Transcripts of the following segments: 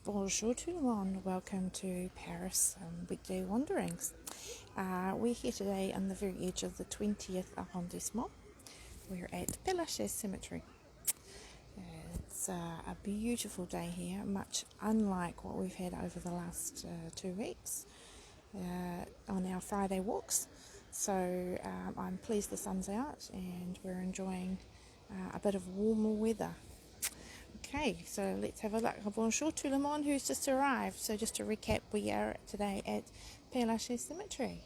Bonjour tout le monde, welcome to Paris Weekday Wanderings. We're here today on the very edge of the 20th arrondissement. We're at Père-Lachaise Cemetery. It's a beautiful day here, much unlike what we've had over the last 2 weeks on our Friday walks. So I'm pleased the sun's out and we're enjoying a bit of warmer weather. Okay, so let's have a look. Bonjour tout le monde who's just arrived. So just to recap, we are today at Père-Lachaise Cemetery.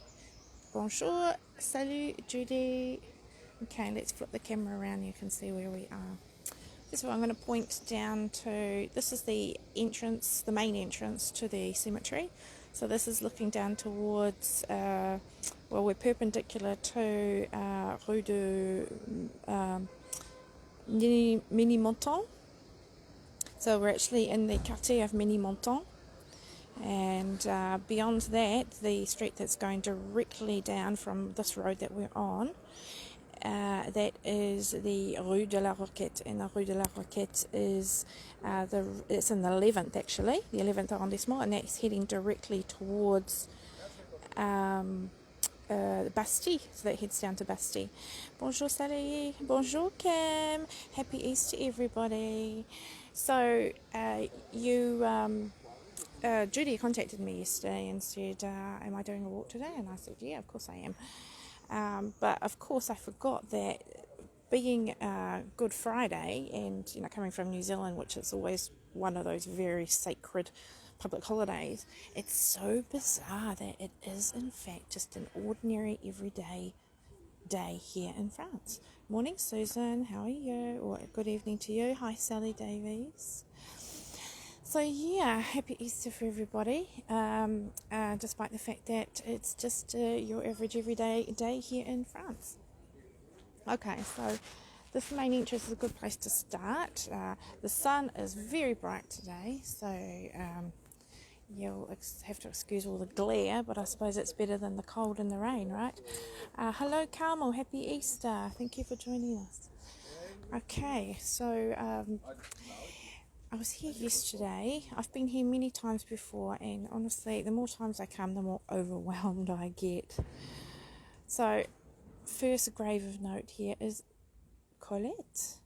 Bonjour, salut, Judy. Okay, let's flip the camera around. You can see where we are. First of all, I'm going to point down to, this is the entrance, the main entrance to the cemetery. So this is looking down towards, we're perpendicular to Rue de Ménilmontant. So we're actually in the quartier of Ménilmontant, and beyond that, the street that's going directly down from this road that we're on, that is the Rue de la Roquette, and the Rue de la Roquette is it's in the 11th actually, the 11th arrondissement, and that's heading directly towards Bastille, so that heads down to Bastille. Bonjour Sally, bonjour Kim, happy Easter everybody. So Judy contacted me yesterday and said, am I doing a walk today? And I said, yeah, of course I am. But of course I forgot that being Good Friday and coming from New Zealand, which is always one of those very sacred public holidays, it's so bizarre that it is in fact just an ordinary everyday day here in France. Morning Susan, how are you? Or good evening to you. Hi Sally Davies. So yeah, happy Easter for everybody, despite the fact that it's just your average everyday day here in France. Okay, so this main entrance is a good place to start. The sun is very bright today, so you'll have to excuse all the glare, but I suppose it's better than the cold and the rain, right? Hello Carmel, happy Easter, thank you for joining us. Okay, so I was here yesterday. I've been here many times before, and honestly, the more times I come, the more overwhelmed I get. So, first grave of note here is Colette.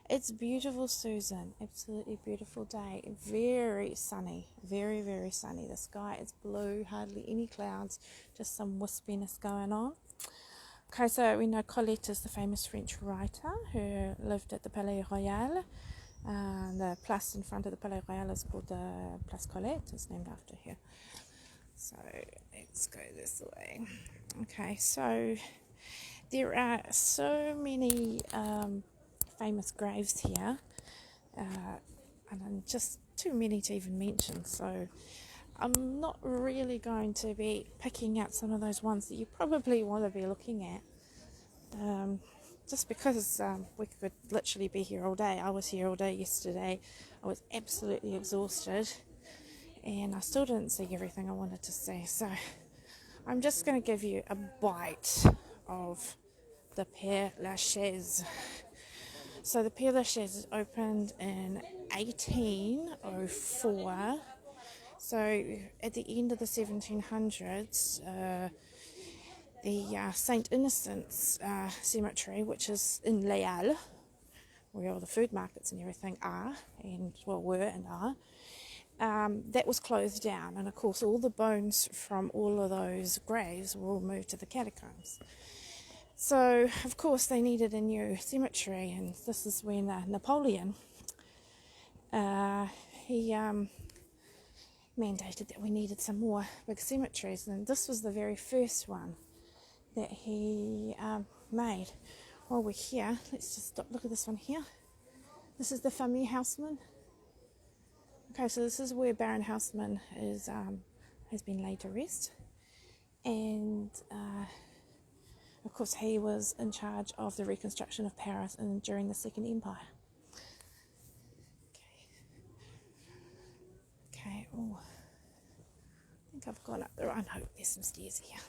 It's beautiful, Susan. Absolutely beautiful day. Very sunny. Very, very sunny. The sky is blue, hardly any clouds, just some wispiness going on. Okay, so we know Colette is the famous French writer who lived at the Palais Royal. The place in front of the Palais Royal is called the Place Colette. It's named after her. So let's go this way. Okay, so there are so many famous graves here, and just too many to even mention. So I'm not really going to be picking out some of those ones that you probably want to be looking at. Just because we could literally be here all day. I was here all day yesterday. I was absolutely exhausted and I still didn't see everything I wanted to see. So I'm just going to give you a bite of the Père-Lachaise. So the Père-Lachaise opened in 1804. So at the end of the 1700s, the St. Innocent's cemetery, which is in Les Halles, where all the food markets and everything are, and were and are, that was closed down. And of course, all the bones from all of those graves were all moved to the catacombs. So, of course, they needed a new cemetery, and this is when Napoleon, he mandated that we needed some more big cemeteries, and this was the very first one that he made. While we're here, let's just look at this one here. This is the Famille Haussmann. Okay, so this is where Baron Haussmann is has been laid to rest, and of course he was in charge of the reconstruction of Paris during the Second Empire. Okay. Oh, I think I've gone up the right. No, there's some stairs here.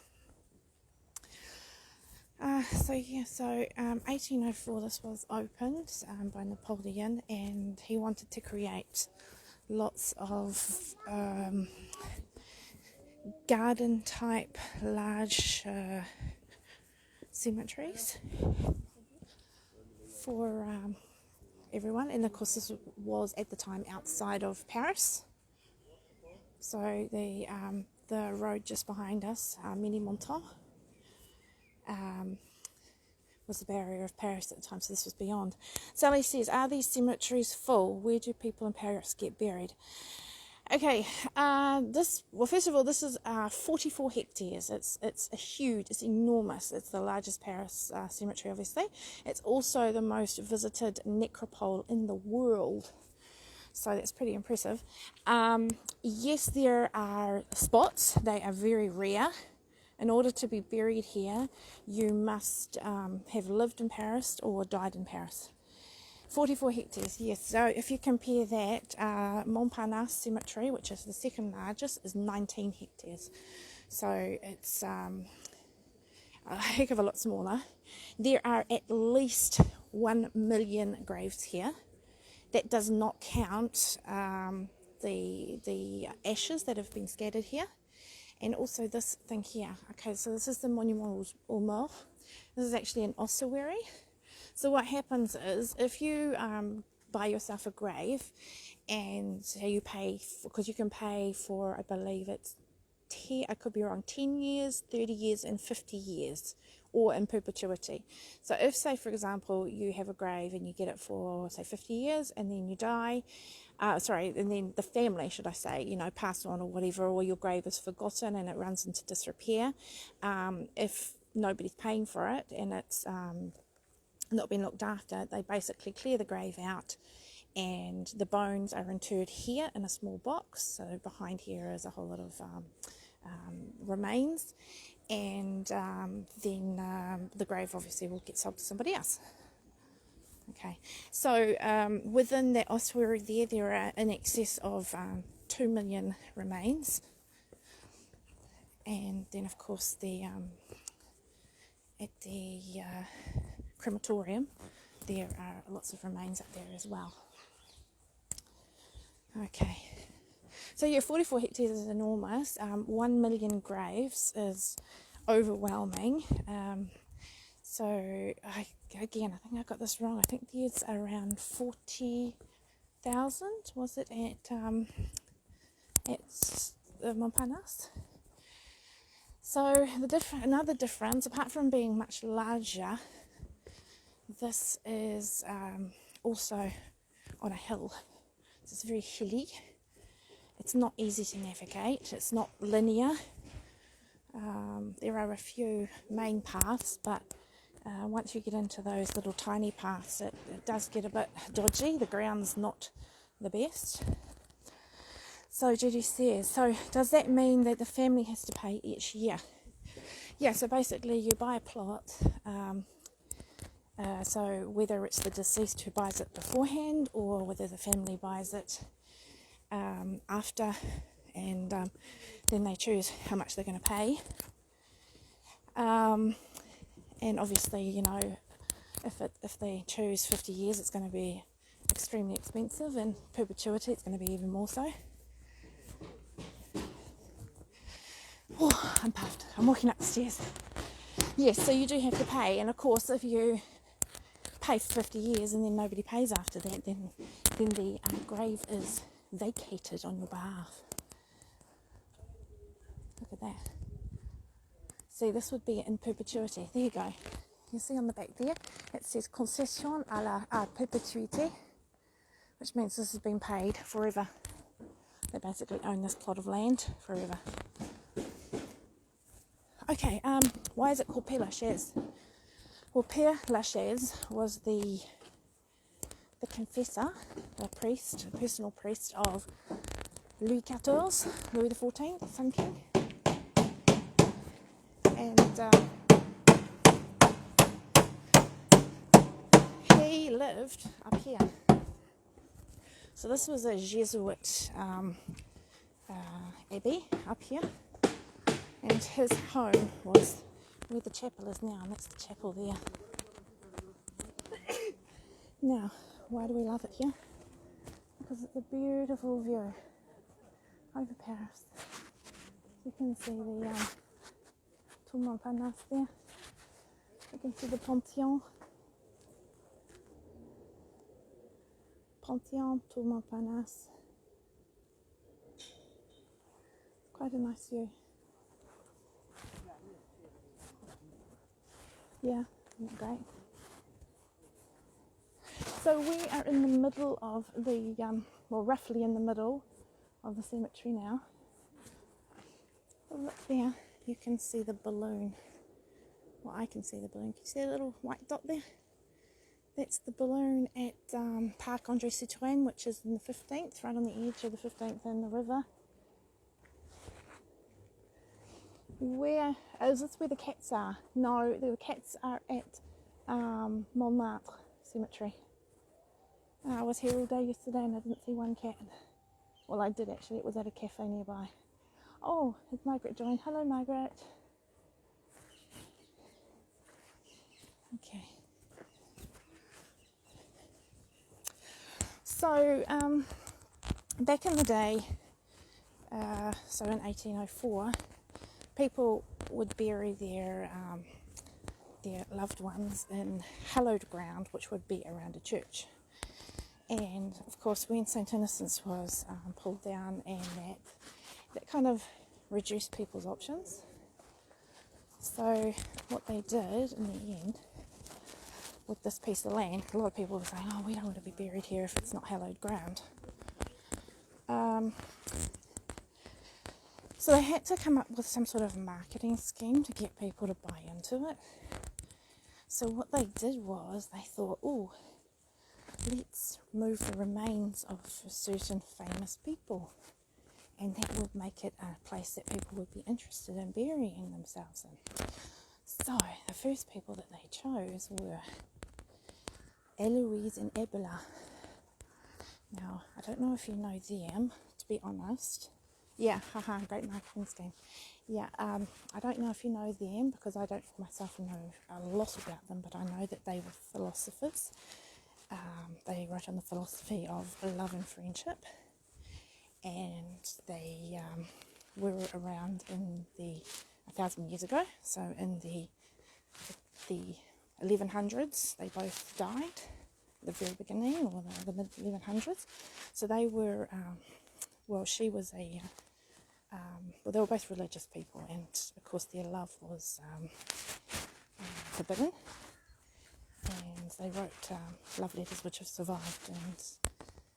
1804 this was opened by Napoleon, and he wanted to create lots of garden type large cemeteries for everyone. And of course this was at the time outside of Paris, so the road just behind us, Ménilmontant, was the barrier of Paris at the time, so this was beyond. Sally says, are these cemeteries full? Where do people in Paris get buried? Okay, first of all, this is 44 hectares. It's huge, it's enormous. It's the largest Paris cemetery, obviously. It's also the most visited necropole in the world, so that's pretty impressive. Yes, there are spots. They are very rare. In order to be buried here, you must have lived in Paris or died in Paris. 44 hectares, yes. So if you compare that, Montparnasse Cemetery, which is the second largest, is 19 hectares. So it's a heck of a lot smaller. There are at least 1 million graves here. That does not count the ashes that have been scattered here. And also this thing here. Okay, so this is the Monument aux Morts. This is actually an ossuary. So what happens is, if you buy yourself a grave, and you pay, because you can pay for, I believe it's 10, I could be wrong, 10 years, 30 years, and 50 years, or in perpetuity. So if, say, for example, you have a grave and you get it for, say, 50 years, and then you die, and then the family, should I say, pass on or whatever, or your grave is forgotten and it runs into disrepair, if nobody's paying for it and it's not being looked after, they basically clear the grave out, and the bones are interred here in a small box. So behind here is a whole lot of remains, and then the grave obviously will get sold to somebody else. Okay, so within that ossuary there are in excess of 2 million remains, and then of course at the crematorium there are lots of remains up there as well. Okay, so yeah, 44 hectares is enormous. 1 million graves is overwhelming. So I think I got this wrong. I think there's around 40,000. Was it at Montparnasse? So another difference, apart from being much larger, this is also on a hill. So it's very hilly. It's not easy to navigate. It's not linear. There are a few main paths, but once you get into those little tiny paths, it does get a bit dodgy. The ground's not the best. So Judy says, so does that mean that the family has to pay each year? Yeah, so basically you buy a plot, so whether it's the deceased who buys it beforehand or whether the family buys it after, and then they choose how much they're going to pay. And obviously, if they choose 50 years, it's going to be extremely expensive, and perpetuity, it's going to be even more so. Oh, I'm puffed. I'm walking up the stairs. Yes, so you do have to pay, and of course, if you pay for 50 years and then nobody pays after that, then the grave is vacated on your behalf. Look at that. See, this would be in perpetuity. There you go. You see on the back there, it says concession à perpétuité, which means this has been paid forever. They basically own this plot of land forever. Okay, why is it called Père-Lachaise? Well, Père-Lachaise was the confessor, the priest, the personal priest of Louis XIV, Louis XIV, the Sun King. And he lived up here. So this was a Jesuit abbey up here. And his home was where the chapel is now, and that's the chapel there. Now, why do we love it here? Because it's the beautiful view over Paris. You can see the Tour Montparnasse there. You can see the Pantheon, Tour Montparnasse. Quite a nice view. Yeah, isn't it great? So we are in the middle of the, roughly in the middle of the cemetery now. Look there, you can see the balloon. Well, I can see the balloon. Can you see a little white dot there? That's the balloon at Parc André Citroën, which is in the 15th, right on the edge of the 15th and the river. Where is this where the cats are? No, the cats are at Montmartre Cemetery. I was here all day yesterday and I didn't see one cat. Well, I did actually. It was at a cafe nearby. Oh, has Margaret joined? Hello, Margaret. Okay. So, back in the day, so in 1804, people would bury their loved ones in hallowed ground, which would be around a church. And of course, when St. Innocents was pulled down, and that kind of reduced people's options. So what they did in the end with this piece of land, a lot of people were saying, oh, we don't want to be buried here if it's not hallowed ground. So they had to come up with some sort of marketing scheme to get people to buy into it. So what they did was they thought, oh, let's move the remains of certain famous people, and that would make it a place that people would be interested in burying themselves in. So the first people that they chose were Eloise and Ebola. Now, I don't know if you know them, to be honest. Yeah, great marketing scheme. Yeah, I don't know if you know them, because I don't myself know a lot about them, but I know that they were philosophers. They wrote on the philosophy of love and friendship, and they were around in the 1,000 years ago. So in the 1100s, they both died at the very beginning, or the mid 1100s. So they were, she was they were both religious people, and of course their love was forbidden. And they wrote love letters which have survived, and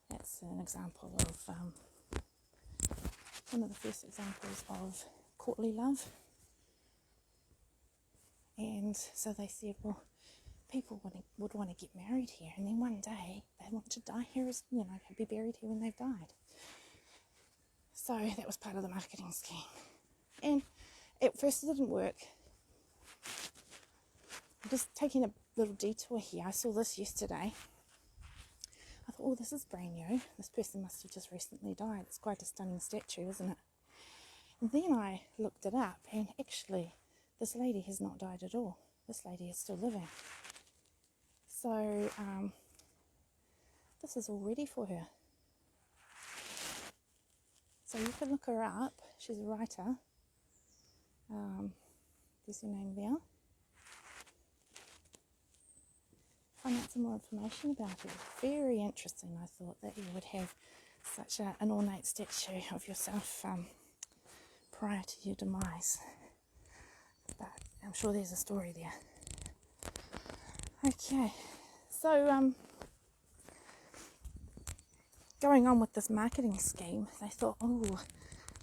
that's an example of one of the first examples of courtly love. And so they said, well, people would want to get married here, and then one day they want to die here, as be buried here when they've died. So that was part of the marketing scheme. And at first it didn't work. I'm just taking a little detour here. I saw this yesterday. I thought, oh, this is brand new. This person must have just recently died. It's quite a stunning statue, isn't it? And then I looked it up, and actually this lady has not died at all. This lady is still living. So this is all ready for her. So you can look her up. She's a writer. There's her name there. Find out some more information about it. Very interesting, I thought, that you would have such an ornate statue of yourself prior to your demise. But I'm sure there's a story there. Okay, so going on with this marketing scheme, they thought, oh,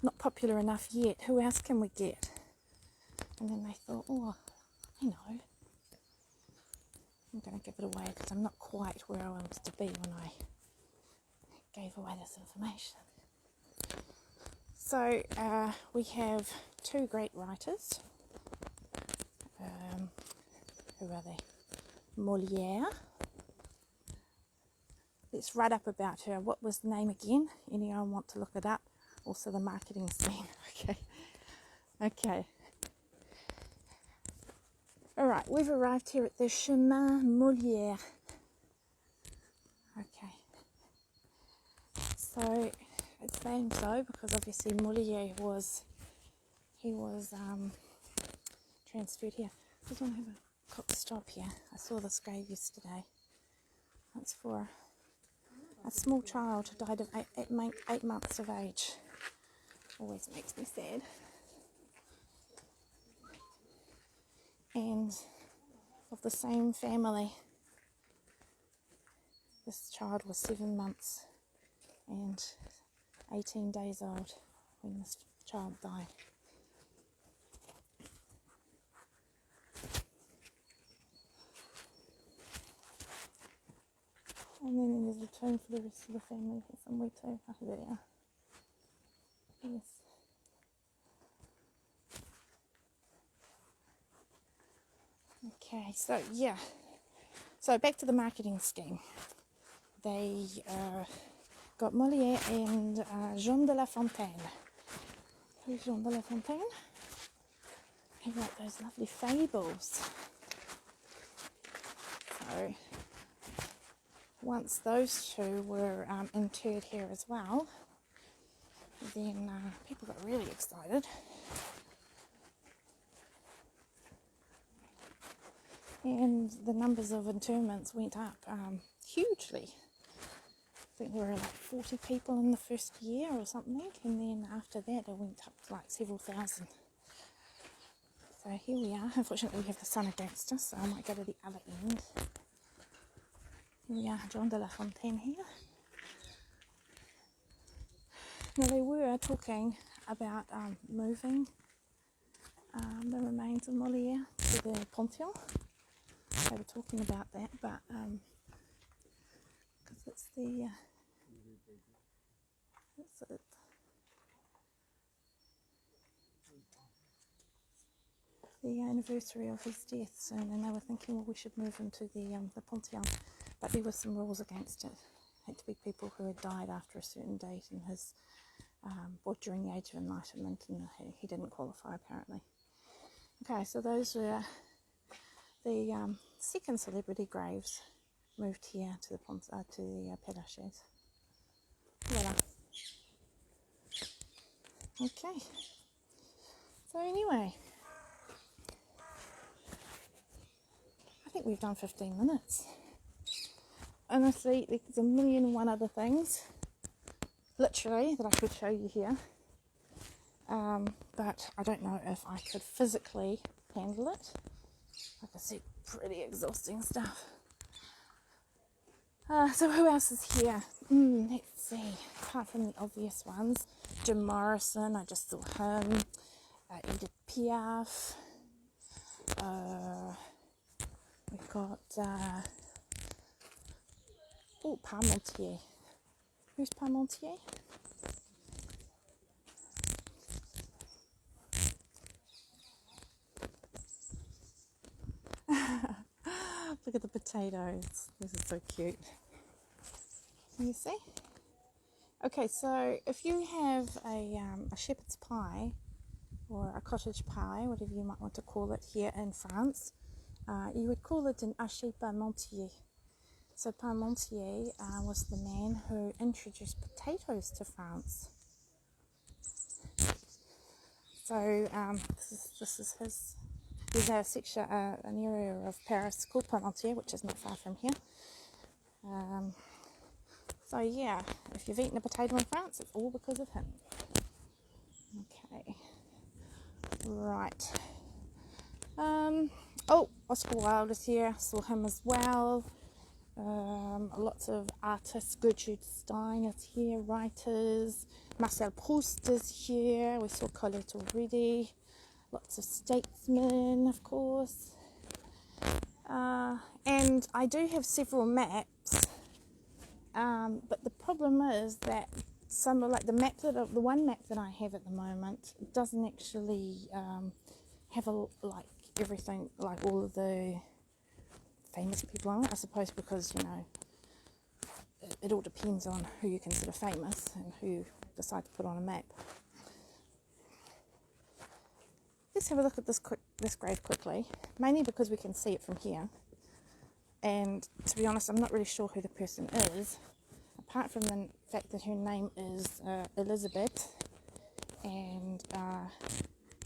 not popular enough yet, who else can we get? And then they thought, oh, I know, I'm going to give it away because I'm not quite where I wanted to be when I gave away this information. So we have two great writers. Who are they? Molière. Let's write up about her. What was the name again? Anyone want to look it up? Also the marketing scheme. Okay. Alright, we've arrived here at the Chemin Molière. Okay. So it's named so because obviously Molière was transferred here. I just want to have a quick stop here. I saw this grave yesterday. It's for a small child who died of 8 months of age. Always makes me sad. And of the same family. This child was 7 months and 18 days old when this child died. And then there's a tomb for the rest of the family here somewhere too. Oh, there they are. Yes. Okay, so yeah. So back to the marketing scheme. They got Molière and Jean de La Fontaine. Who's Jean de La Fontaine? He wrote those lovely fables. So once those two were interred here as well, then people got really excited. And the numbers of interments went up hugely. I think there were like 40 people in the first year or something, and then after that it went up to like several thousand. So here we are. Unfortunately we have the sun against us, so I might go to the other end. Here we are, Jean de La Fontaine here. Now they were talking about moving the remains of Molière to the Pantheon. They were talking about that, but because it's the anniversary of his death soon, and they were thinking, well, we should move him to the Pantheon, but there were some rules against it. It had to be people who had died after a certain date in his or during the Age of Enlightenment, and he didn't qualify apparently. Okay, so those were the second celebrity graves moved here to the Père-Lachaise. Voila. Okay. So anyway, I think we've done 15 minutes. Honestly, there's a million and one other things, literally, that I could show you here. But I don't know if I could physically handle it. Like I said, pretty exhausting stuff. So who else is here? Let's see. Apart from the obvious ones, Jim Morrison, I just saw him. Edith Piaf. We've got Parmentier. Who's Parmentier? Look at the potatoes. This is so cute. Can you see? Okay, so if you have a shepherd's pie or a cottage pie, whatever you might want to call it here in France, you would call it an hachis parmentier. So Parmentier was the man who introduced potatoes to France. So this is his. There's a section, an area of Paris called Parmentier, which is not far from here. So yeah, if you've eaten a potato in France, it's all because of him. Okay, right. Oscar Wilde is here. I saw him as well. Lots of artists. Gertrude Stein is here. Writers. Marcel Proust is here. We saw Colette already. Lots of statesmen, of course. And I do have several maps. But the problem is that some of the one map that I have at the moment doesn't actually have everything, like all of the famous people on it. I suppose because it all depends on who you consider famous and who you decide to put on a map. Let's have a look at this grave quickly, mainly because we can see it from here. And to be honest, I'm not really sure who the person is, apart from the fact that her name is Elizabeth, and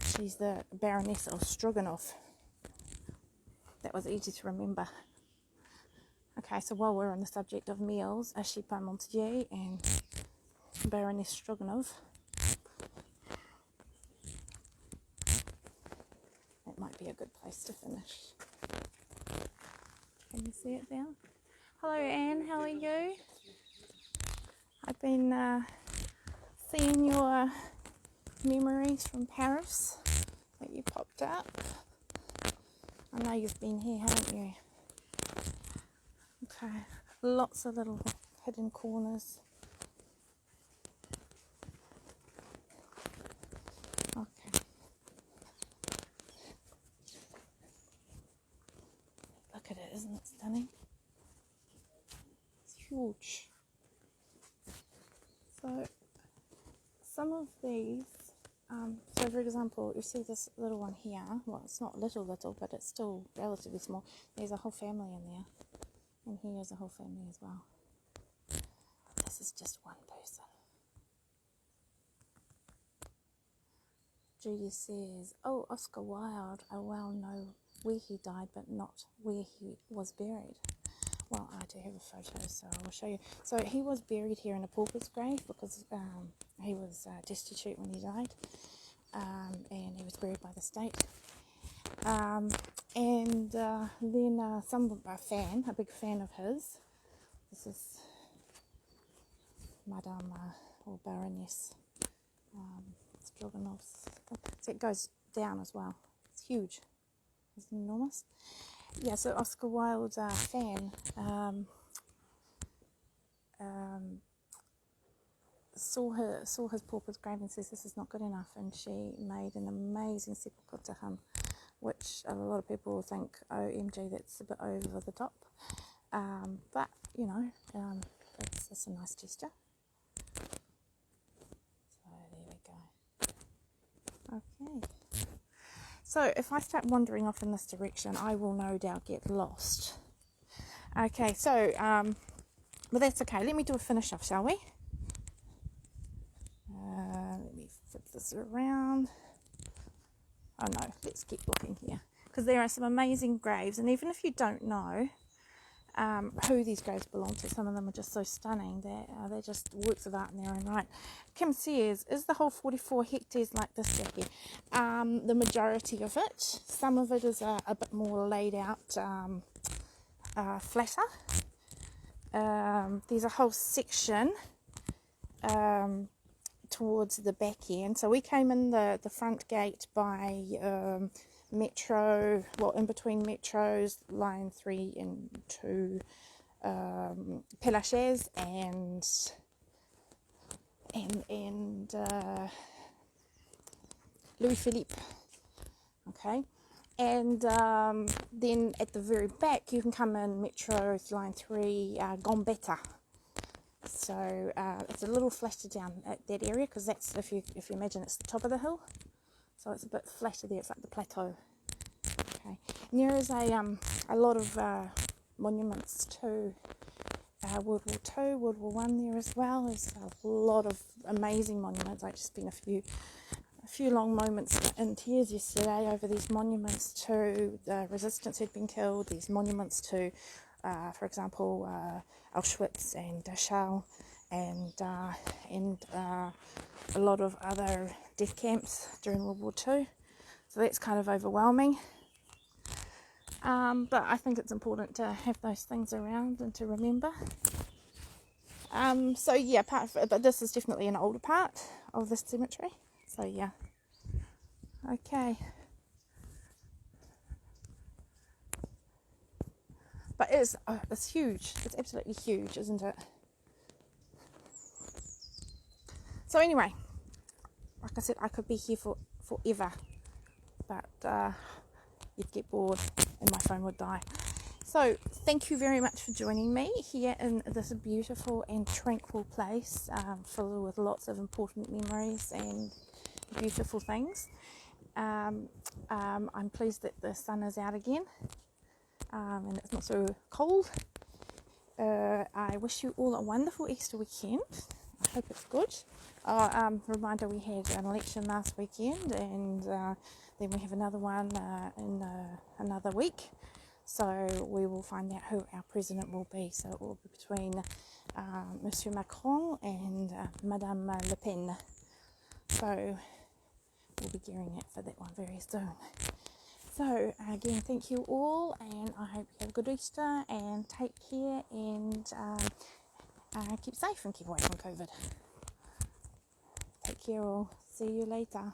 she's the Baroness of Stroganoff. That was easy to remember. Okay, so while we're on the subject of meals, Ashley Parmentier and Baroness Stroganoff. That might be a good place to finish. Can you see it there? Hello Anne, how are you? I've been seeing your memories from Paris that you popped up. I know you've been here, haven't you? Okay, lots of little hidden corners. Okay. Look at it, isn't it stunning? It's huge. So, some of these, so for example, you see this little one here. Well, it's not little, but it's still relatively small. There's a whole family in there. And here's a whole family as well. This is just one person. Judy says, oh, Oscar Wilde, I well know where he died, but not where he was buried. Well, I do have a photo, so I will show you. So he was buried here in a pauper's grave because he was destitute when he died, and he was buried by the state. And then a big fan of his, this is Madame or Baroness Stroganoff's. So it goes down as well. It's huge. It's enormous. Yeah, so Oscar Wilde's fan saw his pauper's grave and says this is not good enough, and she made an amazing sepulchre to him, which a lot of people think, OMG, that's a bit over the top. But, you know, it's a nice gesture. So there we go. Okay. So if I start wandering off in this direction, I will no doubt get lost. Okay, so, but that's okay. Let me do a finish off, shall we? Let me flip this around. Oh no, let's keep looking here. Because there are some amazing graves, and even if you don't know who these graves belong to, some of them are just so stunning that they're just works of art in their own right. Kim says, is the whole 44 hectares like this, Jackie? The majority of it. Some of it is a bit more laid out, flatter. There's a whole section towards the back end. So we came in the front gate by Metro, well, in between Metros, line 3 and 2, Père-Lachaise and Louis Philippe. Okay, and then at the very back you can come in Metro line 3, Gambetta. So it's a little flatter down at that area because that's, if you imagine, it's the top of the hill, so it's a bit flatter there. It's like the plateau. Okay, and there is a lot of monuments to World War II, World War One there as well. There's a lot of amazing monuments. I just spent a few long moments in tears yesterday over these monuments to the resistance who'd been killed. These monuments to, for example, Auschwitz and Dachau, and a lot of other death camps during World War II. So that's kind of overwhelming. But I think it's important to have those things around and to remember. So yeah, but this is definitely an older part of this cemetery. So yeah. Okay. But it's huge. It's absolutely huge, isn't it? So anyway, like I said, I could be here forever, but you'd get bored and my phone would die. So thank you very much for joining me here in this beautiful and tranquil place, filled with lots of important memories and beautiful things. I'm pleased that the sun is out again, and it's not so cold. I wish you all a wonderful Easter weekend. I hope it's good. Reminder, we had an election last weekend, and then we have another one in another week. So we will find out who our president will be. So it will be between Monsieur Macron and Madame Le Pen. So we'll be gearing up for that one very soon. So again, thank you all, and I hope you have a good Easter, and take care, and keep safe and keep away from COVID. Take care all. See you later.